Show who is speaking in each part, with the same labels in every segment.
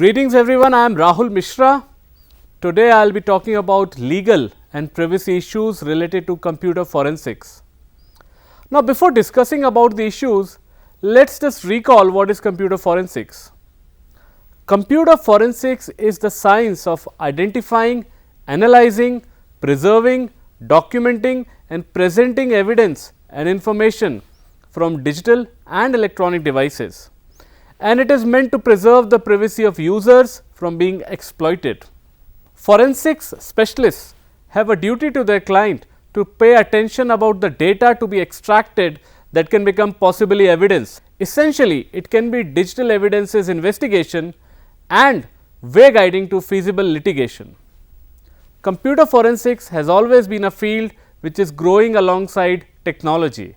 Speaker 1: Greetings everyone, I am Rahul Mishra. Today I will be talking about legal and privacy issues related to computer forensics. Now before discussing about the issues, let's just recall what is computer forensics. Computer forensics is the science of identifying, analyzing, preserving, documenting and presenting evidence and information from digital and electronic devices, and it is meant to preserve the privacy of users from being exploited. Forensics specialists have a duty to their client to pay attention about the data to be extracted that can become possibly evidence. Essentially, it can be digital evidences investigation and way guiding to feasible litigation. Computer forensics has always been a field which is growing alongside technology.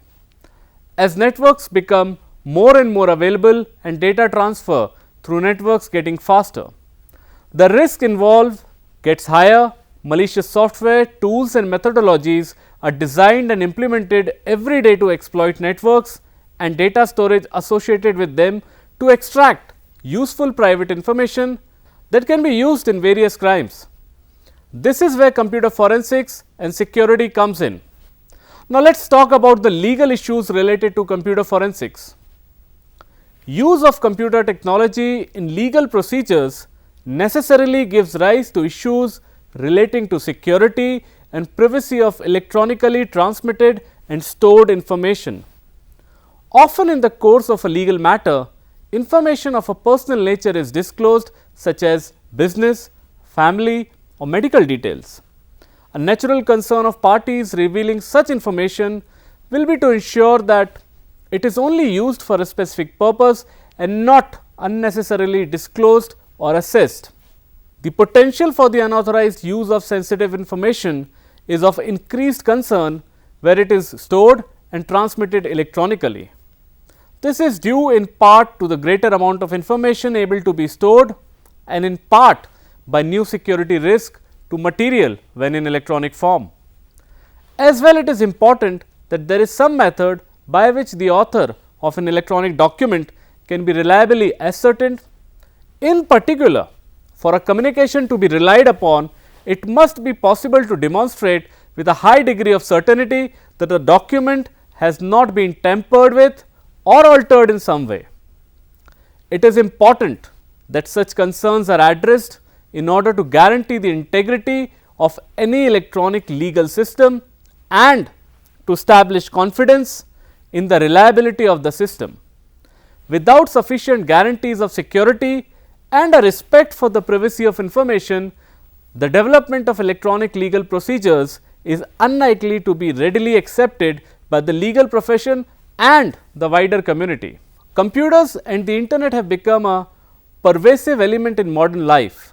Speaker 1: As networks become more and more available and data transfer through networks getting faster, the risk involved gets higher. Malicious software, tools and methodologies are designed and implemented every day to exploit networks and data storage associated with them to extract useful private information that can be used in various crimes. This is where computer forensics and security comes in. Now let us talk about the legal issues related to computer forensics. Use of computer technology in legal procedures necessarily gives rise to issues relating to security and privacy of electronically transmitted and stored information. Often in the course of a legal matter, information of a personal nature is disclosed, such as business, family or medical details. A natural concern of parties revealing such information will be to ensure that it is only used for a specific purpose and not unnecessarily disclosed or assessed. The potential for the unauthorized use of sensitive information is of increased concern where it is stored and transmitted electronically. This is due in part to the greater amount of information able to be stored and in part by new security risk to material when in electronic form. As well, it is important that there is some method by which the author of an electronic document can be reliably ascertained. In particular, for a communication to be relied upon, it must be possible to demonstrate with a high degree of certainty that the document has not been tampered with or altered in some way. It is important that such concerns are addressed in order to guarantee the integrity of any electronic legal system and to establish confidence in the reliability of the system. Without sufficient guarantees of security and a respect for the privacy of information, the development of electronic legal procedures is unlikely to be readily accepted by the legal profession and the wider community. Computers and the internet have become a pervasive element in modern life.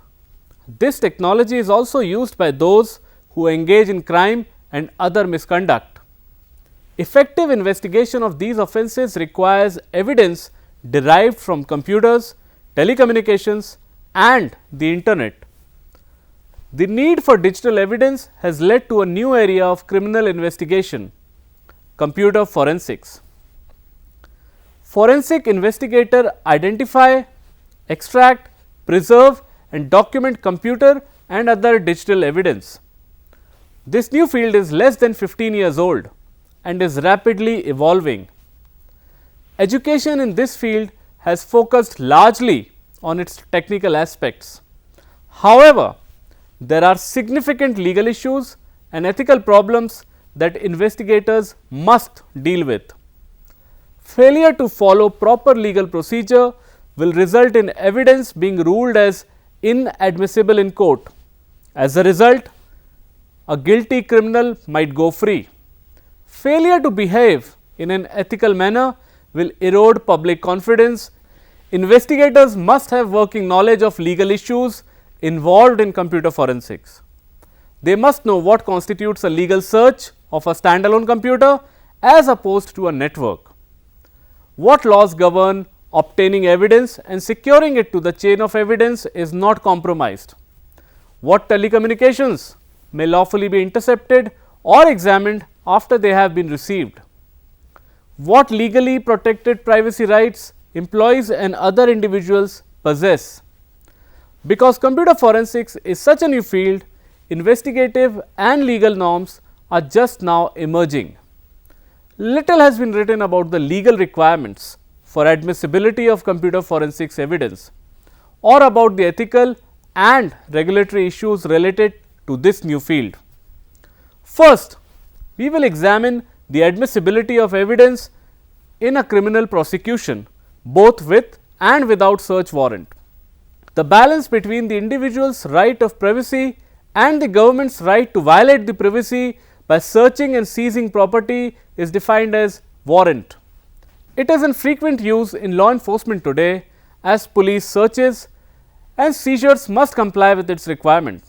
Speaker 1: This technology is also used by those who engage in crime and other misconduct. Effective investigation of these offences requires evidence derived from computers, telecommunications and the internet. The need for digital evidence has led to a new area of criminal investigation: computer forensics. Forensic investigators identify, extract, preserve and document computer and other digital evidence. This new field is less than 15 years old and is rapidly evolving. Education in this field has focused largely on its technical aspects. However, there are significant legal issues and ethical problems that investigators must deal with. Failure to follow proper legal procedure will result in evidence being ruled as inadmissible in court. As a result, a guilty criminal might go free. Failure to behave in an ethical manner will erode public confidence. Investigators must have working knowledge of legal issues involved in computer forensics. They must know what constitutes a legal search of a standalone computer as opposed to a network. What laws govern obtaining evidence and securing it to the chain of evidence is not compromised. What telecommunications may lawfully be intercepted or examined after they have been received. What legally protected privacy rights employees and other individuals possess. Because computer forensics is such a new field, investigative and legal norms are just now emerging. Little has been written about the legal requirements for admissibility of computer forensics evidence or about the ethical and regulatory issues related to this new field. First, we will examine the admissibility of evidence in a criminal prosecution, both with and without search warrant. The balance between the individual's right of privacy and the government's right to violate the privacy by searching and seizing property is defined as warrant. It is in frequent use in law enforcement today, as police searches and seizures must comply with its requirement.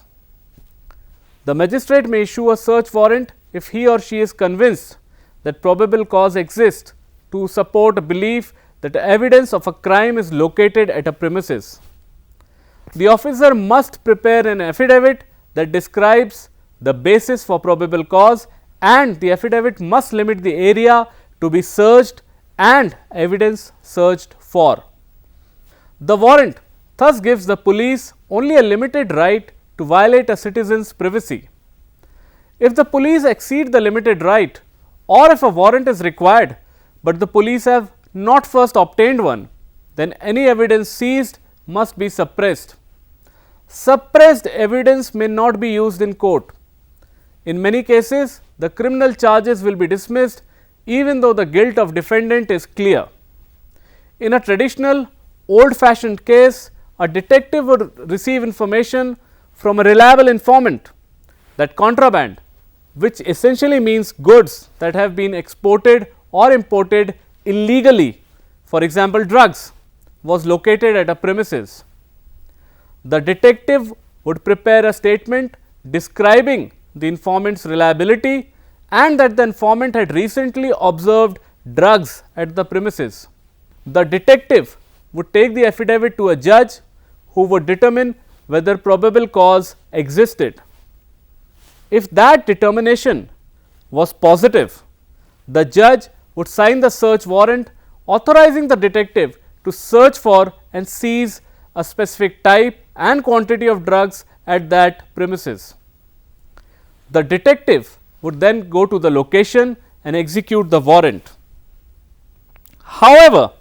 Speaker 1: The magistrate may issue a search warrant if he or she is convinced that probable cause exists to support a belief that evidence of a crime is located at a premises. The officer must prepare an affidavit that describes the basis for probable cause, and the affidavit must limit the area to be searched and evidence searched for. The warrant thus gives the police only a limited right to violate a citizen's privacy. If the police exceed the limited right, or if a warrant is required but the police have not first obtained one, then any evidence seized must be suppressed. Suppressed evidence may not be used in court. In many cases, the criminal charges will be dismissed even though the guilt of defendant is clear. In a traditional old-fashioned case, a detective would receive information from a reliable informant that contraband, which essentially means goods that have been exported or imported illegally, for example drugs, was located at a premises. The detective would prepare a statement describing the informant's reliability and that the informant had recently observed drugs at the premises. The detective would take the affidavit to a judge who would determine whether probable cause existed. If that determination was positive, the judge would sign the search warrant authorizing the detective to search for and seize a specific type and quantity of drugs at that premises. The detective would then go to the location and execute the warrant. However,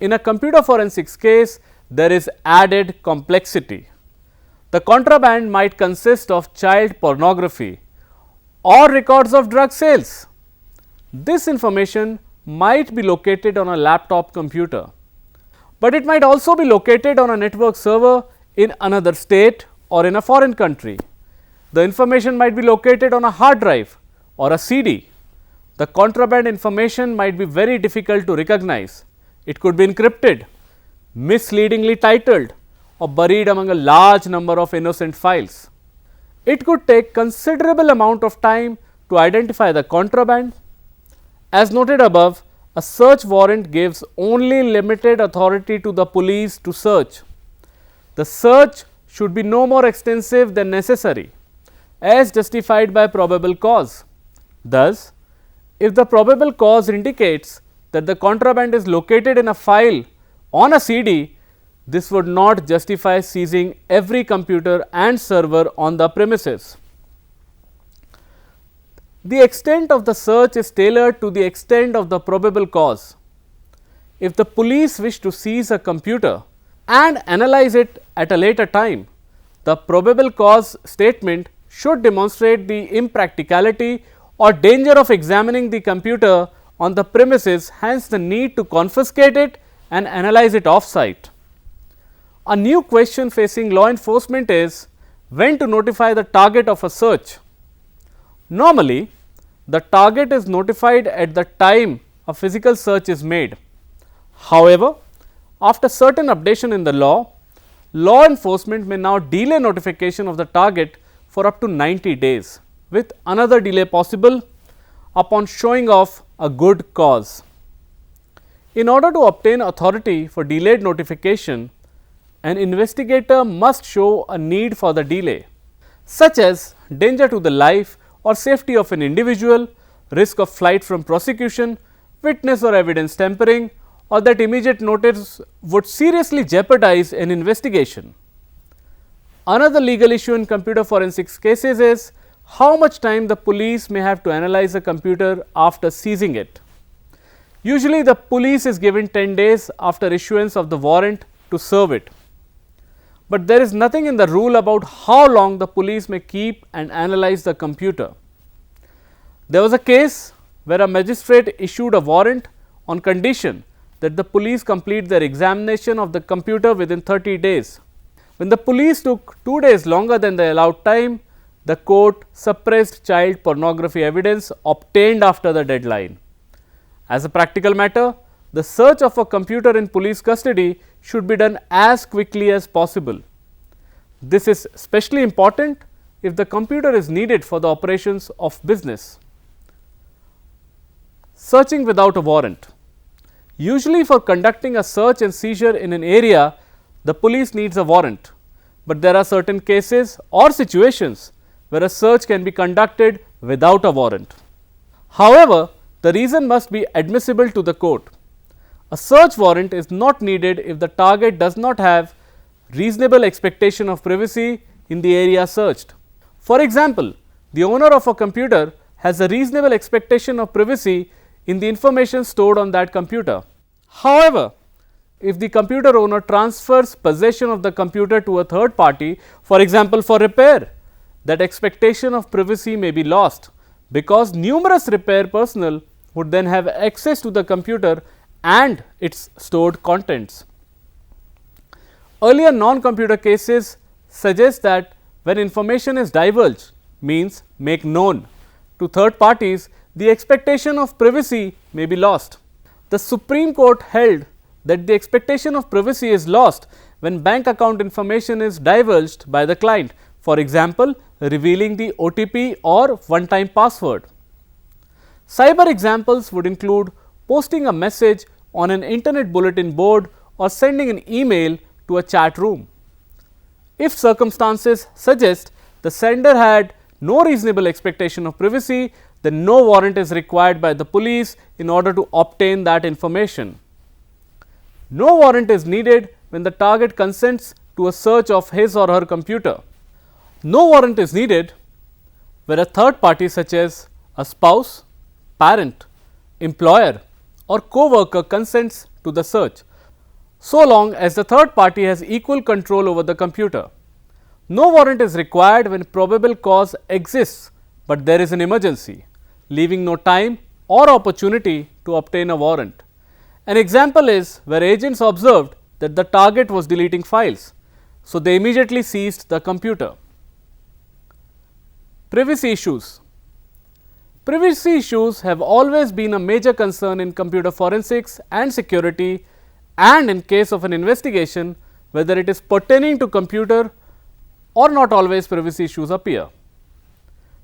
Speaker 1: in a computer forensics case, there is added complexity. The contraband might consist of child pornography or records of drug sales. This information might be located on a laptop computer, but it might also be located on a network server in another state or in a foreign country. The information might be located on a hard drive or a CD. The contraband information might be very difficult to recognize. It could be encrypted, misleadingly titled, or buried among a large number of innocent files. It could take considerable amount of time to identify the contraband. As noted above, a search warrant gives only limited authority to the police to search. The search should be no more extensive than necessary, as justified by probable cause. Thus, if the probable cause indicates that the contraband is located in a file on a CD, this would not justify seizing every computer and server on the premises. The extent of the search is tailored to the extent of the probable cause. If the police wish to seize a computer and analyze it at a later time, the probable cause statement should demonstrate the impracticality or danger of examining the computer on the premises, hence the need to confiscate it and analyze it off-site. A new question facing law enforcement is when to notify the target of a search. Normally, the target is notified at the time a physical search is made. However, after certain updation in the law enforcement may now delay notification of the target for up to 90 days, with another delay possible upon showing of a good cause. In order to obtain authority for delayed notification, an investigator must show a need for the delay, such as danger to the life or safety of an individual, risk of flight from prosecution, witness or evidence tampering, or that immediate notice would seriously jeopardize an investigation. Another legal issue in computer forensics cases is how much time the police may have to analyze a computer after seizing it. Usually the police is given 10 days after issuance of the warrant to serve it. But there is nothing in the rule about how long the police may keep and analyze the computer. There was a case where a magistrate issued a warrant on condition that the police complete their examination of the computer within 30 days. When the police took 2 days longer than the allowed time, the court suppressed child pornography evidence obtained after the deadline. As a practical matter, the search of a computer in police custody should be done as quickly as possible. This is especially important if the computer is needed for the operations of business. Searching without a warrant. Usually for conducting a search and seizure in an area, the police needs a warrant, but there are certain cases or situations where a search can be conducted without a warrant. However, the reason must be admissible to the court. A search warrant is not needed if the target does not have reasonable expectation of privacy in the area searched. For example, the owner of a computer has a reasonable expectation of privacy in the information stored on that computer. However, if the computer owner transfers possession of the computer to a third party, for example for repair, that expectation of privacy may be lost because numerous repair personnel would then have access to the computer and its stored contents. Earlier non-computer cases suggest that when information is divulged, means make known to third parties, the expectation of privacy may be lost. The Supreme Court held that the expectation of privacy is lost when bank account information is divulged by the client, for example, revealing the OTP or one-time password. Cyber examples would include posting a message on an internet bulletin board or sending an email to a chat room. If circumstances suggest the sender had no reasonable expectation of privacy, then no warrant is required by the police in order to obtain that information. No warrant is needed when the target consents to a search of his or her computer. No warrant is needed where a third party such as a spouse, parent, employer or co-worker consents to the search, so long as the third party has equal control over the computer. No warrant is required when probable cause exists, but there is an emergency, leaving no time or opportunity to obtain a warrant. An example is where agents observed that the target was deleting files, so they immediately seized the computer. Privacy issues. Privacy issues have always been a major concern in computer forensics and security, and in case of an investigation, whether it is pertaining to computer or not always privacy issues appear.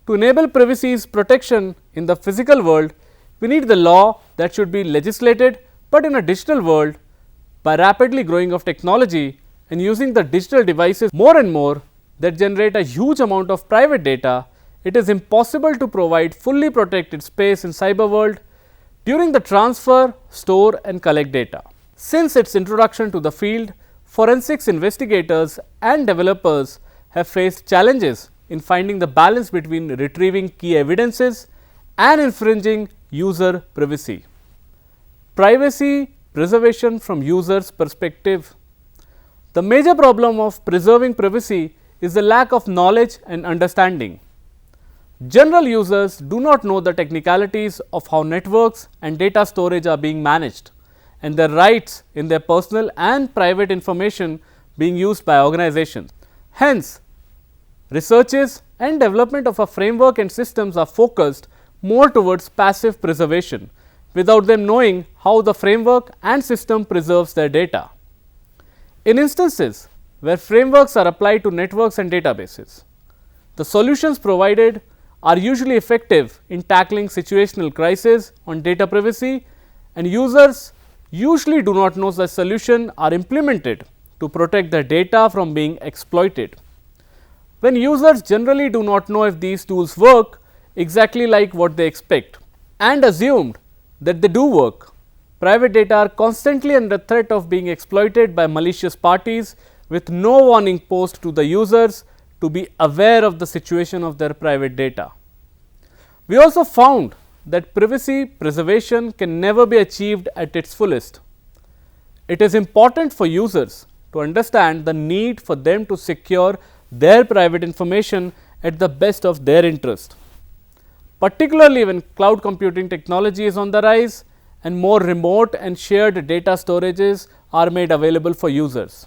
Speaker 1: To enable privacy's protection in the physical world, we need the law that should be legislated, but in a digital world, by rapidly growing of technology and using the digital devices more and more that generate a huge amount of private data, it is impossible to provide fully protected space in cyber world during the transfer, store and collect data. Since its introduction to the field, forensics investigators and developers have faced challenges in finding the balance between retrieving key evidences and infringing user privacy. Privacy preservation from users' perspective. The major problem of preserving privacy is the lack of knowledge and understanding. General users do not know the technicalities of how networks and data storage are being managed and their rights in their personal and private information being used by organizations. Hence, researches and development of a framework and systems are focused more towards passive preservation without them knowing how the framework and system preserves their data. In instances where frameworks are applied to networks and databases, the solutions provided are usually effective in tackling situational crises on data privacy, and users usually do not know the solution are implemented to protect their data from being exploited. When users generally do not know if these tools work exactly like what they expect and assumed that they do work, private data are constantly under threat of being exploited by malicious parties with no warning post to the users to be aware of the situation of their private data. We also found that privacy preservation can never be achieved at its fullest. It is important for users to understand the need for them to secure their private information at the best of their interest, particularly when cloud computing technology is on the rise and more remote and shared data storages are made available for users.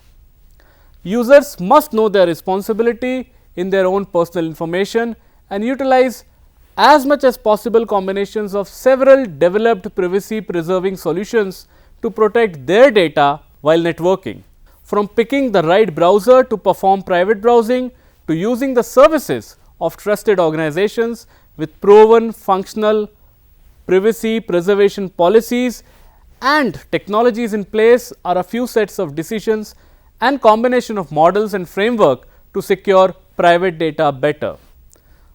Speaker 1: Users must know their responsibility in their own personal information and utilize as much as possible combinations of several developed privacy preserving solutions to protect their data while networking. From picking the right browser to perform private browsing to using the services of trusted organizations with proven functional privacy preservation policies and technologies in place are a few sets of decisions and combination of models and framework to secure private data better.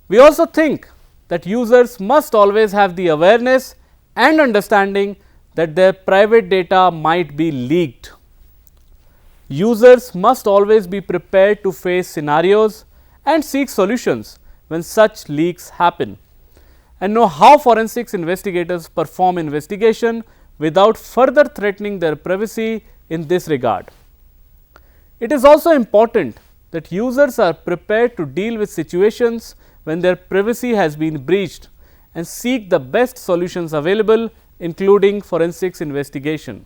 Speaker 1: We also think that users must always have the awareness and understanding that their private data might be leaked. Users must always be prepared to face scenarios and seek solutions when such leaks happen, and know how forensics investigators perform investigation without further threatening their privacy in this regard. It is also important that users are prepared to deal with situations when their privacy has been breached and seek the best solutions available, including forensics investigation.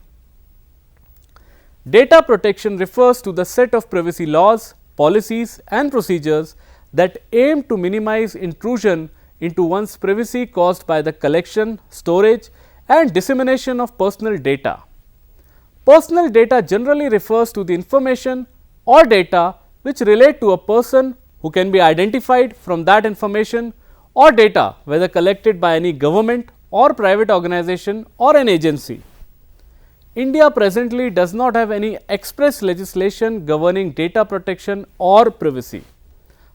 Speaker 1: Data protection refers to the set of privacy laws, policies and procedures that aim to minimize intrusion into one's privacy caused by the collection, storage and dissemination of personal data. Personal data generally refers to the information or data which relate to a person who can be identified from that information, or data whether collected by any government or private organization or an agency. India presently does not have any express legislation governing data protection or privacy.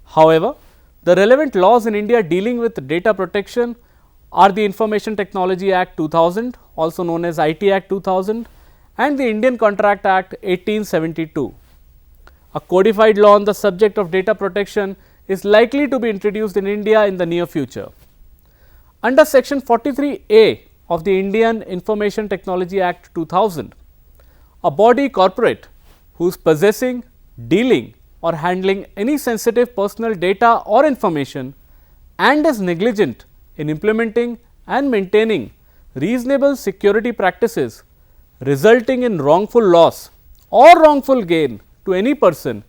Speaker 1: However, the relevant laws in India dealing with data protection are the Information Technology Act 2000, also known as IT Act 2000, and the Indian Contract Act 1872. A codified law on the subject of data protection is likely to be introduced in India in the near future. Under Section 43A of the Indian Information Technology Act 2000, a body corporate who is possessing, dealing or handling any sensitive personal data or information and is negligent in implementing and maintaining reasonable security practices resulting in wrongful loss or wrongful gain to any person,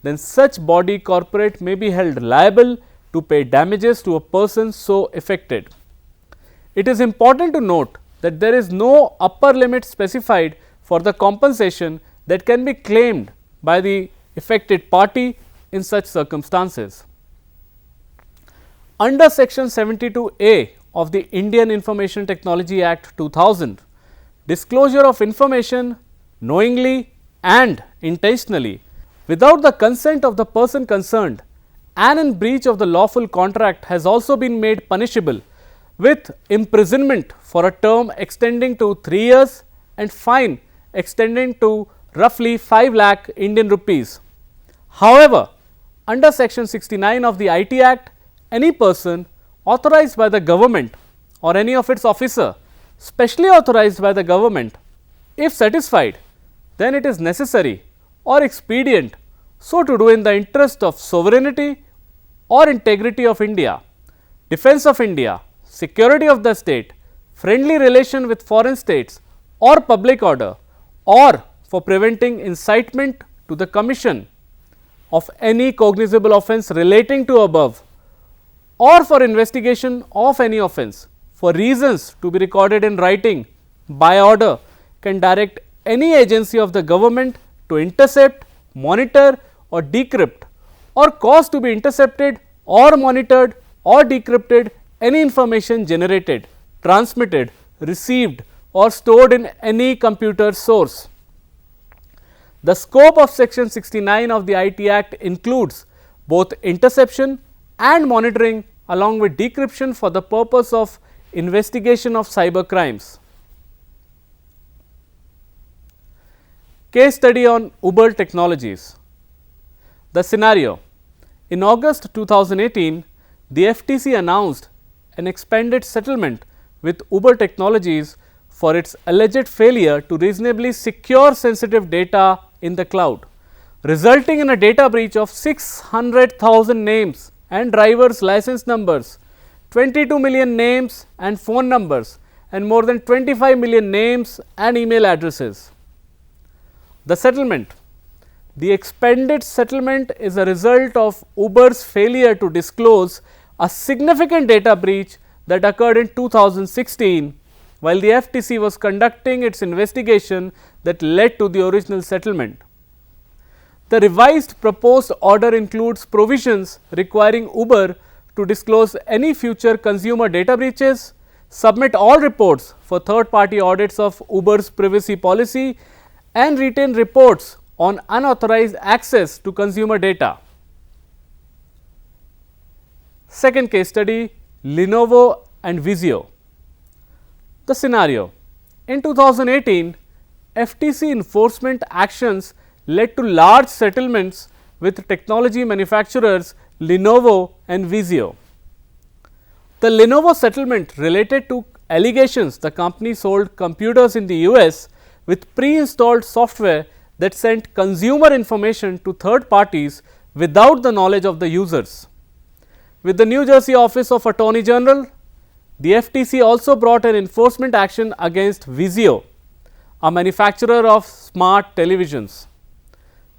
Speaker 1: then such body corporate may be held liable to pay damages to a person so affected. It is important to note that there is no upper limit specified for the compensation that can be claimed by the affected party in such circumstances. Under Section 72A of the Indian Information Technology Act 2000, disclosure of information knowingly and intentionally without the consent of the person concerned and in breach of the lawful contract has also been made punishable with imprisonment for a term extending to 3 years and fine extending to roughly 5 lakh Indian rupees. However, under Section 69 of the IT Act, any person authorized by the government or any of its officer specially authorized by the government, if satisfied, then it is necessary or expedient so to do in the interest of sovereignty or integrity of India, defense of India, security of the state, friendly relation with foreign states or public order, or for preventing incitement to the commission of any cognizable offence relating to above, or for investigation of any offence for reasons to be recorded in writing by order, can direct any agency of the government to intercept, monitor or decrypt or cause to be intercepted or monitored or decrypted any information generated, transmitted, received or stored in any computer source. The scope of Section 69 of the IT Act includes both interception and monitoring along with decryption for the purpose of investigation of cyber crimes. Case study on Uber Technologies. The scenario: in August 2018, the FTC announced an expanded settlement with Uber Technologies for its alleged failure to reasonably secure sensitive data in the cloud, resulting in a data breach of 600,000 names and drivers' license numbers, 22 million names and phone numbers, and more than 25 million names and email addresses. The settlement: the expanded settlement is a result of Uber's failure to disclose a significant data breach that occurred in 2016 while the FTC was conducting its investigation that led to the original settlement. The revised proposed order includes provisions requiring Uber to disclose any future consumer data breaches, submit all reports for third party audits of Uber's privacy policy, and retain reports on unauthorized access to consumer data. Second case study: Lenovo and Vizio. The scenario: in 2018, FTC enforcement actions led to large settlements with technology manufacturers Lenovo and Vizio. The Lenovo settlement related to allegations the company sold computers in the US with pre-installed software that sent consumer information to third parties without the knowledge of the users. With the New Jersey Office of Attorney General, the FTC also brought an enforcement action against Vizio, a manufacturer of smart televisions.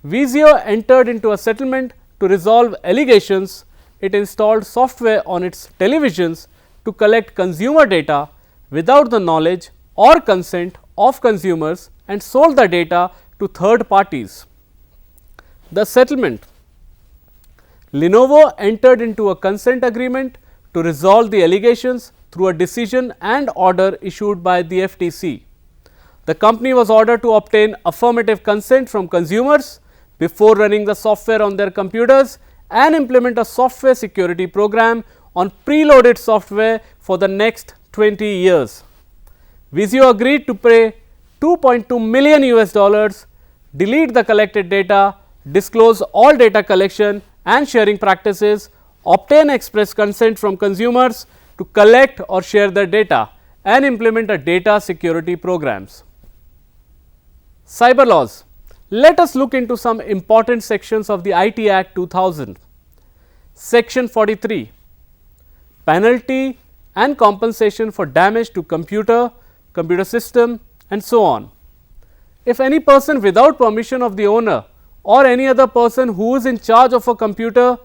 Speaker 1: Vizio entered into a settlement to resolve allegations it installed software on its televisions to collect consumer data without the knowledge or consent of consumers and sold the data to third parties. The settlement: Lenovo entered into a consent agreement to resolve the allegations through a decision and order issued by the FTC. The company was ordered to obtain affirmative consent from consumers before running the software on their computers and implement a software security program on preloaded software for the next 20 years. Vizio agreed to pay $2.2 million US, delete the collected data, disclose all data collection and sharing practices, obtain express consent from consumers to collect or share their data, and implement a data security programs. Cyber laws. Let us look into some important sections of the IT Act 2000. Section 43, penalty and compensation for damage to computer, computer system, and so on. If any person without permission of the owner or any other person who is in charge of a computer,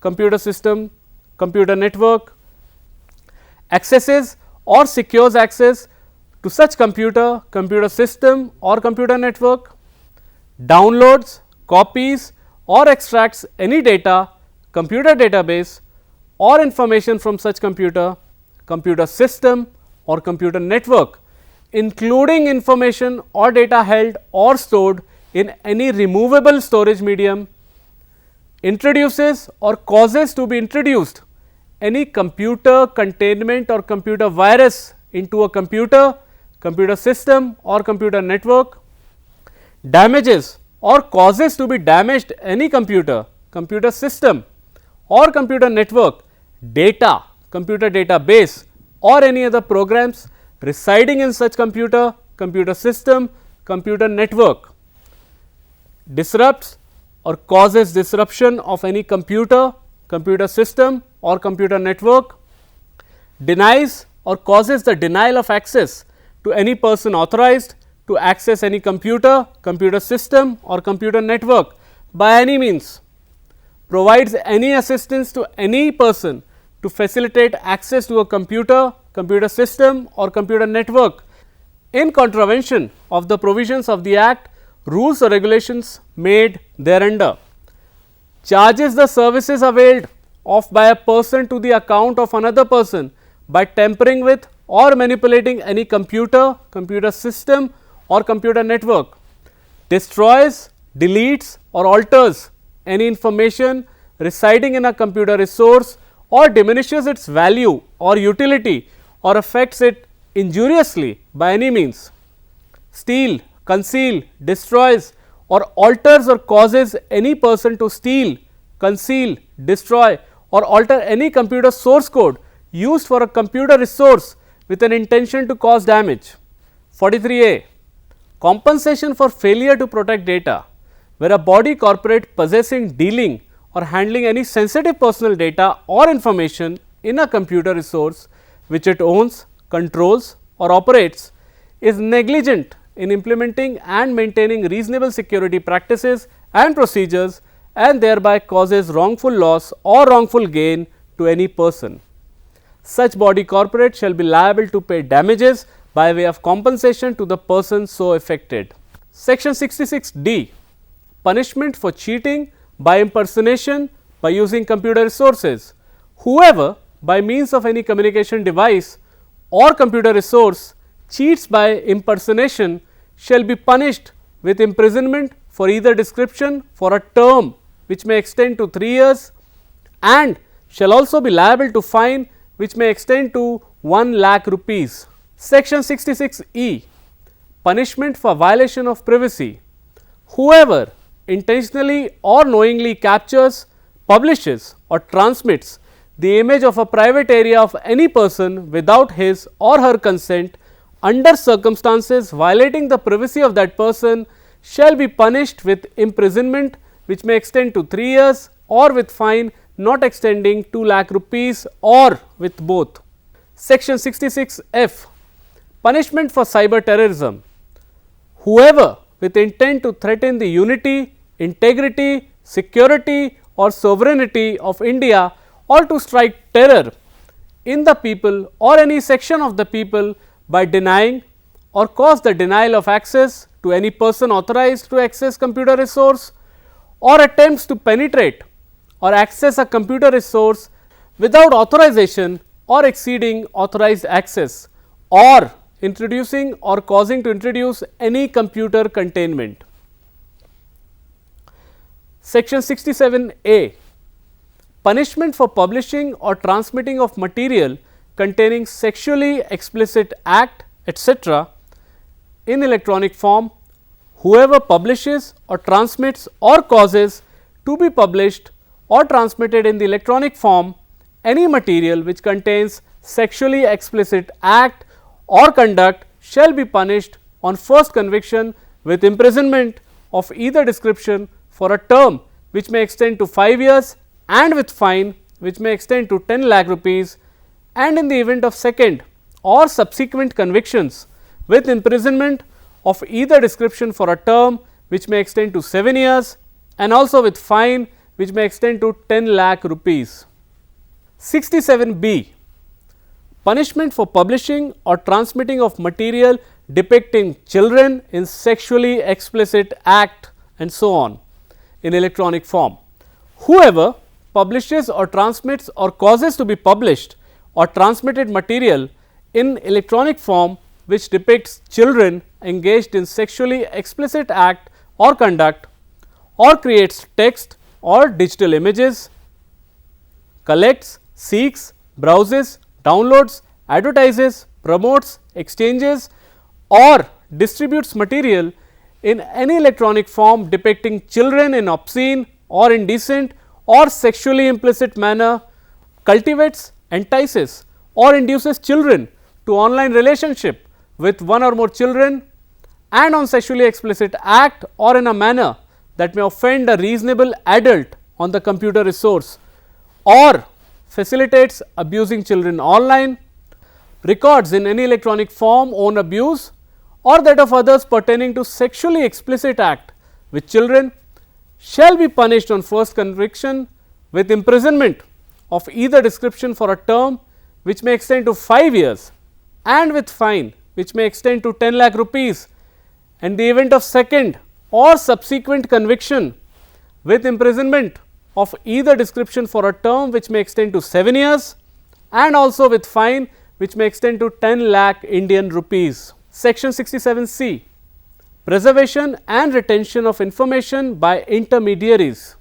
Speaker 1: computer system, computer network accesses or secures access to such computer, computer system or computer network, downloads, copies or extracts any data, computer database or information from such computer, computer system or computer network, including information or data held or stored in any removable storage medium, introduces or causes to be introduced any computer containment or computer virus into a computer, computer system or computer network, damages or causes to be damaged any computer, computer system or computer network, data, computer database or any other programs residing in such computer, computer system, computer network, disrupts or causes disruption of any computer, computer system or computer network, denies or causes the denial of access to any person authorized to access any computer, computer system or computer network by any means, provides any assistance to any person to facilitate access to a computer, computer system or computer network in contravention of the provisions of the Act, rules or regulations made thereunder, charges the services availed of by a person to the account of another person by tampering with or manipulating any computer, computer system or computer network, destroys, deletes or alters any information residing in a computer resource or diminishes its value or utility or affects it injuriously by any means, steal, conceal, destroys or alters or causes any person to steal, conceal, destroy or alter any computer source code used for a computer resource with an intention to cause damage. 43A. Compensation for failure to protect data, where a body corporate possessing, dealing or handling any sensitive personal data or information in a computer resource which it owns, controls or operates is negligent in implementing and maintaining reasonable security practices and procedures and thereby causes wrongful loss or wrongful gain to any person. Such body corporate shall be liable to pay damages by way of compensation to the person so affected. Section 66D. Punishment for cheating by impersonation by using computer resources. Whoever by means of any communication device or computer resource cheats by impersonation shall be punished with imprisonment for either description for a term which may extend to 3 years and shall also be liable to fine which may extend to 1 lakh rupees. Section 66E. Punishment for violation of privacy. Whoever intentionally or knowingly captures, publishes or transmits the image of a private area of any person without his or her consent under circumstances violating the privacy of that person shall be punished with imprisonment which may extend to 3 years or with fine not extending 2 lakh rupees or with both. Section 66F. Punishment for cyber terrorism. Whoever with intent to threaten the unity, integrity, security or sovereignty of India or to strike terror in the people or any section of the people by denying or cause the denial of access to any person authorized to access computer resource or attempts to penetrate or access a computer resource without authorization or exceeding authorized access or introducing or causing to introduce any computer containment. Section 67A. Punishment for publishing or transmitting of material containing sexually explicit act, etc. in electronic form. Whoever publishes or transmits or causes to be published or transmitted in the electronic form any material which contains sexually explicit act or conduct shall be punished on first conviction with imprisonment of either description for a term which may extend to 5 years and with fine which may extend to 10 lakh rupees, and in the event of second or subsequent convictions with imprisonment of either description for a term which may extend to 7 years and also with fine which may extend to 10 lakh rupees. 67B. Punishment for publishing or transmitting of material depicting children in sexually explicit act and so on in electronic form. Whoever publishes or transmits or causes to be published or transmitted material in electronic form which depicts children engaged in sexually explicit act or conduct or creates text or digital images, collects, seeks, browses, downloads, advertises, promotes, exchanges or distributes material in any electronic form depicting children in obscene or indecent or sexually implicit manner, cultivates, entices or induces children to online relationship with one or more children and on sexually explicit act or in a manner that may offend a reasonable adult on the computer resource or facilitates abusing children online, records in any electronic form own abuse or that of others pertaining to sexually explicit act with children shall be punished on first conviction with imprisonment of either description for a term which may extend to 5 years and with fine which may extend to 10 lakh rupees, and the event of second or subsequent conviction with imprisonment of either description for a term which may extend to 7 years and also with fine which may extend to 10 lakh Indian rupees. Section 67C. Preservation and retention of information by intermediaries.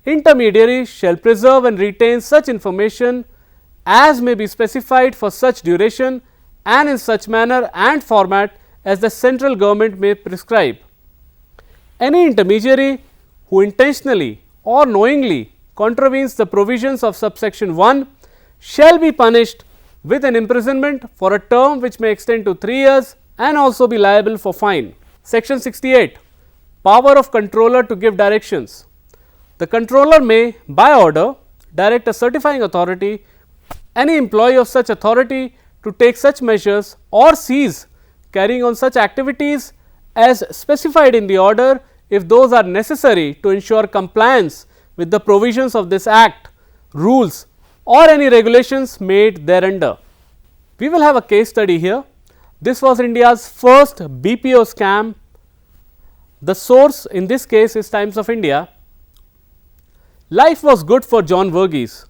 Speaker 1: Intermediaries shall preserve and retain such information as may be specified for such duration and in such manner and format as the central government may prescribe. Any intermediary who intentionally or knowingly contravenes the provisions of subsection 1 shall be punished with an imprisonment for a term which may extend to 3 years and also be liable for fine. Section 68, power of controller to give directions. The controller may, by order, direct a certifying authority, any employee of such authority, to take such measures or cease carrying on such activities as specified in the order if those are necessary to ensure compliance with the provisions of this Act, rules or any regulations made thereunder. We will have a case study here. This was India's first BPO scam. The source in this case is Times of India. Life was good for John Verghese.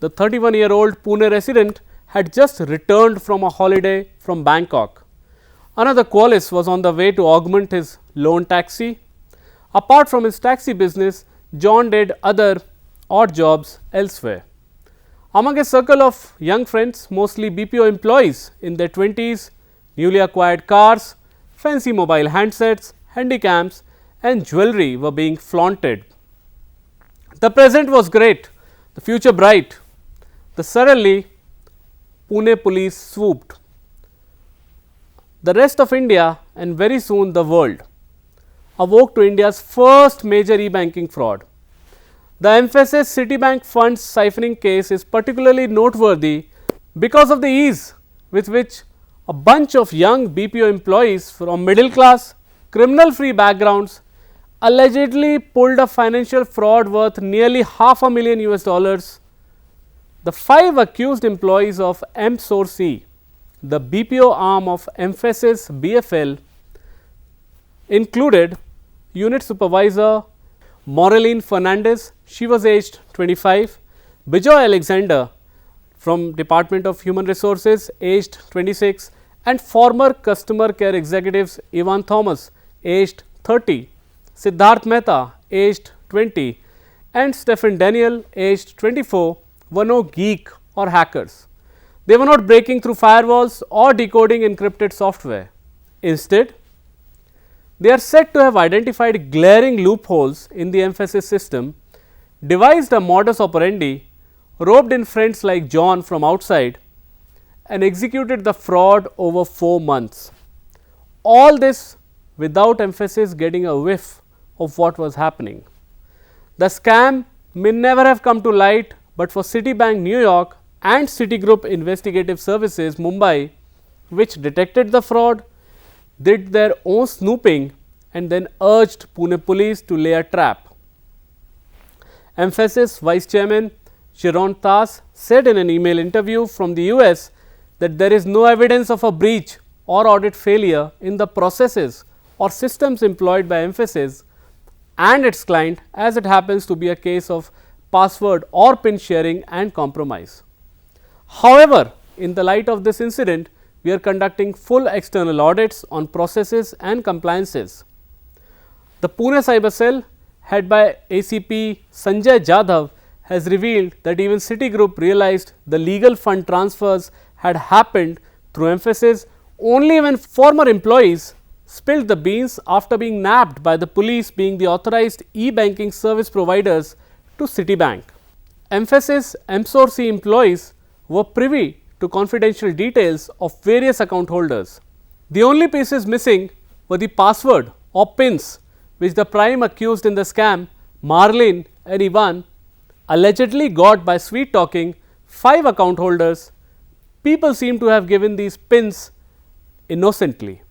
Speaker 1: The 31-year-old Pune resident had just returned from a holiday from Bangkok. Another Qualis was on the way to augment his loan taxi. Apart from his taxi business, John did other odd jobs elsewhere. Among a circle of young friends, mostly BPO employees in their 20s, newly acquired cars, fancy mobile handsets, handycams and jewelry were being flaunted. The present was great, the future bright. Suddenly, Pune police swooped. The rest of India and very soon the world awoke to India's first major e-banking fraud. The Mphasis Citibank funds siphoning case is particularly noteworthy because of the ease with which a bunch of young BPO employees from middle class, criminal free backgrounds allegedly pulled a financial fraud worth nearly $500,000 US. The 5 accused employees of M-Source, the BPO arm of Mphasis BFL, included Unit Supervisor Moraline Fernandez, she was aged 25, Bijoy Alexander from Department of Human Resources, aged 26, and former customer care executives Ivan Thomas, aged 30, Siddharth Mehta, aged 20, and Stephen Daniel, aged 24, were no geek or hackers. They were not breaking through firewalls or decoding encrypted software. Instead, they are said to have identified glaring loopholes in the Mphasis system, devised a modus operandi, roped in friends like John from outside, and executed the fraud over 4 months. All this without Mphasis getting a whiff of what was happening. The scam may never have come to light, but for Citibank New York and Citigroup Investigative Services Mumbai, which detected the fraud, did their own snooping and then urged Pune police to lay a trap. Mphasis Vice Chairman Sharon Tas said in an email interview from the US that there is no evidence of a breach or audit failure in the processes or systems employed by Mphasis and its client, as it happens to be a case of password or PIN sharing and compromise. However, in the light of this incident, we are conducting full external audits on processes and compliances. The Pune Cyber Cell, head by ACP Sanjay Jadhav, has revealed that even Citigroup realized the legal fund transfers had happened through Mphasis only when former employees spilled the beans after being nabbed by the police being the authorized e-banking service providers to Citibank. Mphasis M-Source employees were privy to confidential details of various account holders. The only pieces missing were the password or PINs which the prime accused in the scam, Marlene and Ivan, allegedly got by sweet talking 5 account holders. People seem to have given these PINs innocently.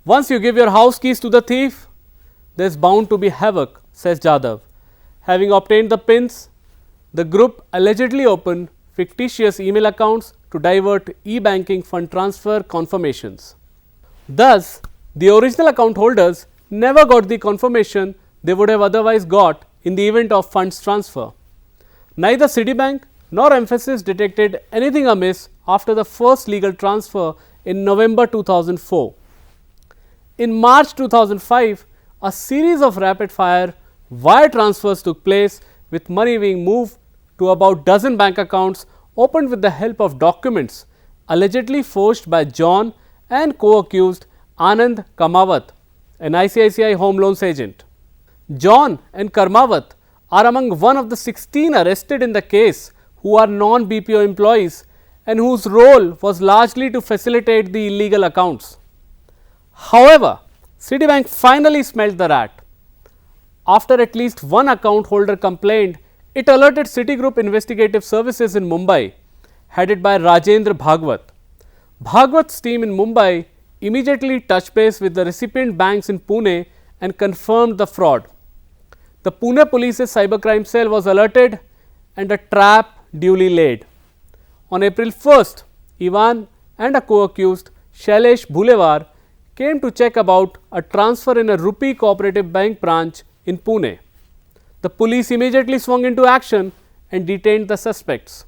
Speaker 1: Once you give your house keys to the thief, there is bound to be havoc, says Jadhav. Having obtained the PINs, the group allegedly opened fictitious email accounts to divert e-banking fund transfer confirmations. Thus, the original account holders never got the confirmation they would have otherwise got in the event of funds transfer. Neither Citibank nor Mphasis detected anything amiss after the first legal transfer in November 2004. In March 2005, a series of rapid-fire wire transfers took place, with money being moved to about dozen bank accounts opened with the help of documents allegedly forged by John and co-accused Anand Kamawat an ICICI home loans agent. John and Karmawat are among one of the 16 arrested in the case who are non-BPO employees and whose role was largely to facilitate the illegal accounts. However, Citibank finally smelt the rat. After at least one account holder complained, it alerted Citigroup Investigative Services in Mumbai, headed by Rajendra Bhagwat. Bhagwat's team in Mumbai immediately touched base with the recipient banks in Pune and confirmed the fraud. The Pune Police's cybercrime cell was alerted and a trap duly laid. On April 1st, Ivan and a co-accused, Shailesh Bhulewar, came to check about a transfer in a Rupee Cooperative Bank branch in Pune. The police immediately swung into action and detained the suspects.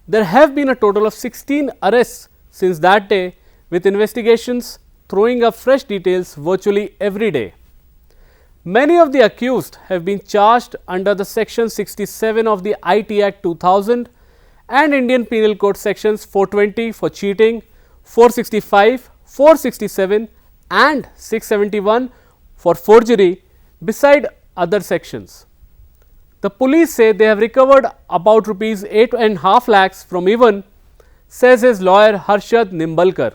Speaker 1: There have been a total of 16 arrests since that day, with investigations throwing up fresh details virtually every day. Many of the accused have been charged under the Section 67 of the IT Act 2000 and Indian Penal Code Sections 420 for cheating, 465, 467 and 671 for forgery, beside other sections. The police say they have recovered about rupees 8.5 lakhs from Ivan, says his lawyer Harshad Nimbalkar,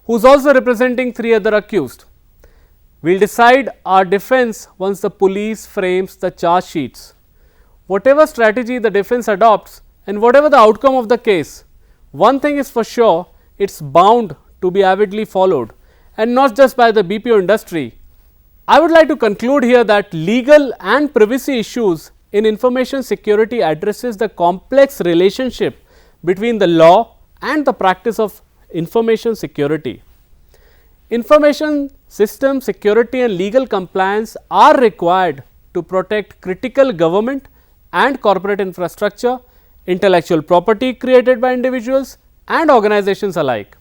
Speaker 1: who is also representing 3 other accused. We will decide our defense once the police frames the charge sheets. Whatever strategy the defense adopts and whatever the outcome of the case, one thing is for sure, it is bound to be avidly followed, and not just by the BPO industry. I would like to conclude here that legal and privacy issues in information security addresses the complex relationship between the law and the practice of information security. Information system security and legal compliance are required to protect critical government and corporate infrastructure, intellectual property created by individuals and organizations alike,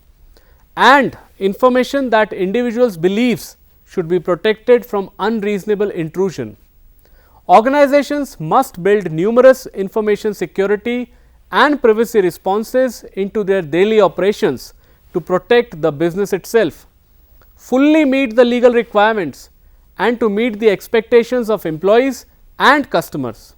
Speaker 1: and information that individuals believes should be protected from unreasonable intrusion. Organizations must build numerous information security and privacy responses into their daily operations to protect the business itself, fully meet the legal requirements and to meet the expectations of employees and customers.